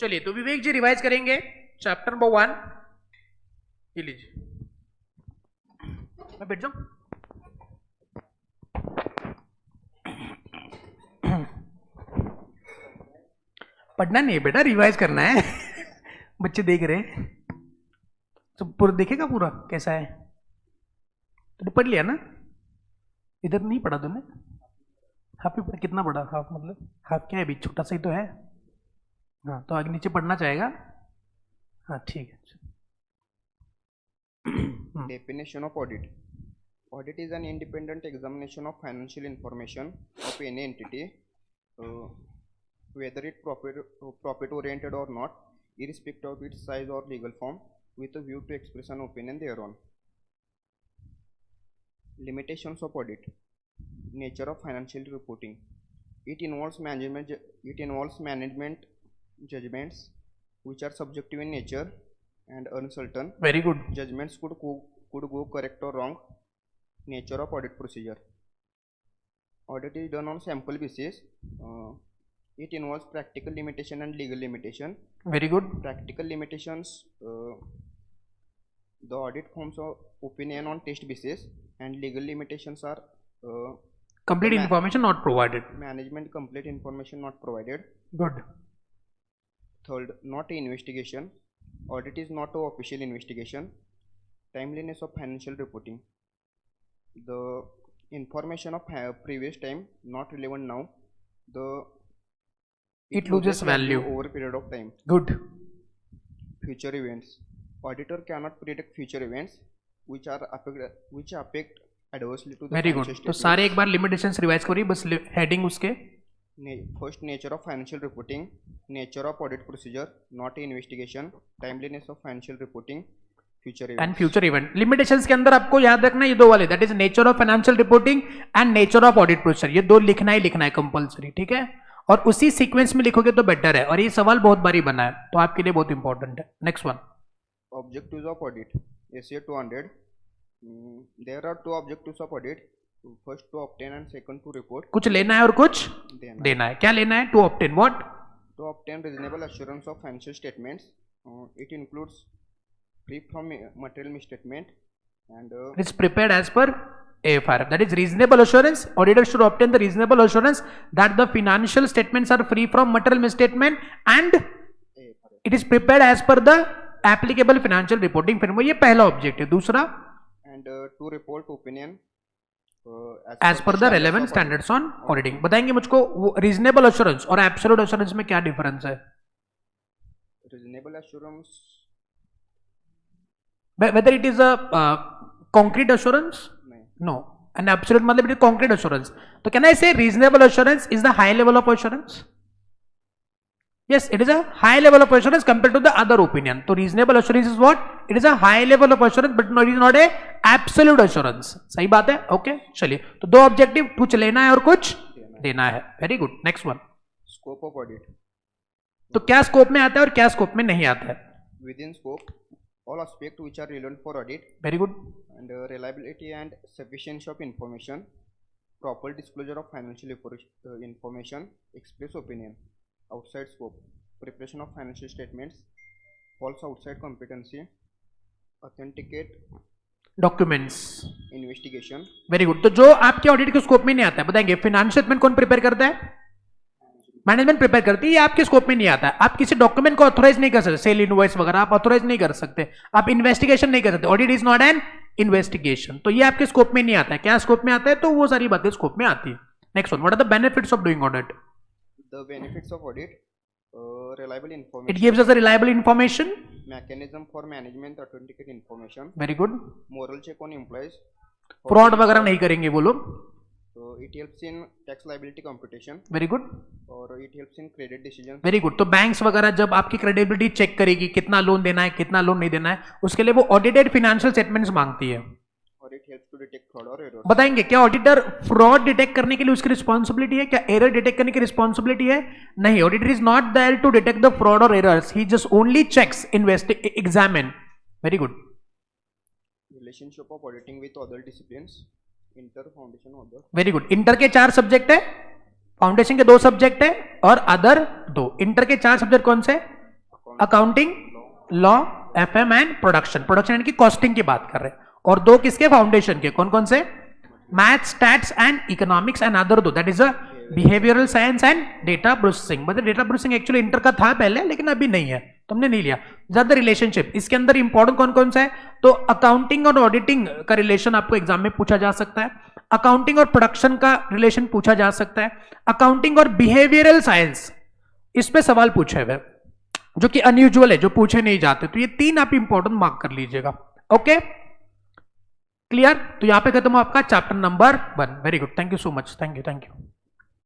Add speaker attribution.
Speaker 1: चलिए तो विवेक जी रिवाइज करेंगे चैप्टर नंबर 1। ये लीजिए, मैं बैठ जाऊं। पढ़ना नहीं है बेटा, रिवाइज करना है। बच्चे देख रहे हैं तो पूरा देखेगा, पूरा कैसा है तो पढ़ लिया ना। इधर नहीं पढ़ा तुमने? हाफ ही पढ़ा। कितना पढ़ा? हाफ मतलब हाफ क्या है, अभी छोटा सा ही तो है। हाँ तो आगे नीचे पढ़ना चाहेगा। हाँ ठीक है।
Speaker 2: Definition of audit. Audit is an independent examination of financial information of any entity, whether it profit oriented or not, irrespective of its size or legal form, with a view to express an opinion thereon. Limitations of audit. Nature of financial reporting. It involves management judgments which are subjective in nature and uncertain.
Speaker 1: Very good.
Speaker 2: Judgments could go correct or wrong. Nature of audit procedure. Audit is done on sample basis. It involves practical limitation and legal limitation.
Speaker 1: Very good.
Speaker 2: Practical limitations. The audit forms of opinion on test basis, and legal limitations are
Speaker 1: complete information not provided.
Speaker 2: Management complete information not provided.
Speaker 1: Good.
Speaker 2: Third, not a investigation. Audit is not an official investigation. Timeliness of financial reporting. The information of previous time not relevant now. It
Speaker 1: loses value
Speaker 2: over a period of time.
Speaker 1: Good.
Speaker 2: Future events. Auditor cannot predict future events which affect adversely to the
Speaker 1: Very good. तो सारे एक बार limitations revise करिए, बस heading उसके।
Speaker 2: First, nature of financial reporting, nature of audit procedure, not investigation, timeliness of financial reporting, future event.
Speaker 1: And future event. Limitations के अंदर आपको याद रखना ये दो वाले, that is nature of financial reporting and nature of audit procedure, ये दो लिखना ही कंपल्सरी, ठीक है। और उसी सीक्वेंस में लिखोगे तो बेटर है, और ये सवाल बहुत बारी बना है तो आपके लिए बहुत इंपॉर्टेंट है। Next one,
Speaker 2: objectives of audit. SA 200. There are two objectives of audit. First to obtain and second to report.
Speaker 1: कुछ लेना है और कुछ देना है। क्या लेना है? To obtain what?
Speaker 2: To obtain reasonable assurance of financial statements. It includes free from material misstatement and
Speaker 1: it's prepared as per AFR. That is reasonable assurance. Auditor should obtain the reasonable assurance that the financial statements are free from material misstatement and it is prepared as per the applicable financial reporting framework. ये पहला object है। दूसरा,
Speaker 2: and to report opinion
Speaker 1: as per the relevant standards on auditing. बताएंगे मुझको reasonable assurance और absolute assurance में क्या difference है?
Speaker 2: Reasonable assurance,
Speaker 1: whether it is a concrete assurance? No. And absolute मतलब it is concrete assurance. तो can I say reasonable assurance is the high level of assurance? Yes, it is a high level of assurance compared to the other opinion. So reasonable assurance is what? It is a high level of assurance, but no, it is not a absolute assurance. सही बात है? Okay, चलिए तो दो objective, कुछ लेना है और कुछ देना है। Very good. Next one,
Speaker 2: scope of audit.
Speaker 1: तो क्या स्कोप में आता है और क्या स्कोप में नहीं आता है?
Speaker 2: Within scope, all aspects which are relevant for audit.
Speaker 1: Very good.
Speaker 2: And reliability and sufficiency of information, proper disclosure of financial information, express opinion. Outside scope, preparation of financial statements, falls outside competency, authenticate
Speaker 1: documents,
Speaker 2: investigation.
Speaker 1: Very good. तो जो आपके audit के scope में नहीं आता है, बताएंगे financial statement कौन प्रिपेयर करता है? मैनेजमेंट प्रिपेयर करती है। ये आपके स्कोप में नहीं आता है। आप किसी डॉक्यूमेंट को ऑथोराइज नहीं कर सकते, सेल इनवॉइस वगैरह आप ऑथोराइज नहीं कर सकते, आप इन्वेस्टिगेशन नहीं कर सकते। Audit is not an investigation, तो ये आपके स्कोप में नहीं आता है। क्या स्कोप में आता है? तो वो सारी बातें स्कोप में आती है। Next one, what are the benefits of doing audit?
Speaker 2: The benefits of audit, reliable information.
Speaker 1: It gives us a reliable information.
Speaker 2: Mechanism for management authenticate information.
Speaker 1: Very good.
Speaker 2: Moral check on employees.
Speaker 1: Fraud वगैरह नहीं करेंगे वो लोग।
Speaker 2: So it helps in tax liability computation.
Speaker 1: Very good.
Speaker 2: और it helps in credit decisions.
Speaker 1: Very good. तो banks वगैरह जब आपकी क्रेडिबिलिटी चेक करेगी, कितना लोन देना है, कितना लोन नहीं देना है, उसके लिए वो ऑडिटेड फाइनेंशियल स्टेटमेंट्स मांगती है।
Speaker 2: और it helps to detect fraud or error.
Speaker 1: बताएंगे क्या ऑडिटर फ्रॉड डिटेक्ट करने के लिए उसकी रिस्पॉन्सिबिलिटी है? क्या एरर डिटेक्ट करने की रिस्पॉन्सिबिलिटी है? नहीं। Auditor is not there to detect the fraud और errors, he just only checks, examine. Very good.
Speaker 2: Relationship of auditing with other disciplines, inter, foundation, other.
Speaker 1: Very good. Inter के 4 subject है, foundation के 2 subject है और other 2। Inter के 4 subject कौन से? Accounting, law, FM and production. Production यानी कि कॉस्टिंग की बात कर रहे हैं। और 2 किसके? फाउंडेशन के। कौन कौन से? Maths, stats and economics and other 2, that is a behavioural science and data processing. मतलब डेटा प्रोसेसिंग एक्चुअली इंटर का था पहले, लेकिन अभी नहीं है, तुमने नहीं लिया। ज्यादा रिलेशनशिप इसके अंदर इंपॉर्टेंट कौन कौन सा है? तो अकाउंटिंग और ऑडिटिंग का रिलेशन आपको एग्जाम में पूछा जा सकता है, अकाउंटिंग और प्रोडक्शन का रिलेशन पूछा जा सकता है, अकाउंटिंग और बिहेवियरल साइंस इस पे सवाल पूछे हुए जो कि अनयूजुअल है, जो पूछे नहीं जाते। तो ये 3 आप इंपॉर्टेंट मार्क कर लीजिएगा। Okay, clear? तो यहां पे खत्म हो आपका chapter number 1। Very good, thank you so much, thank you.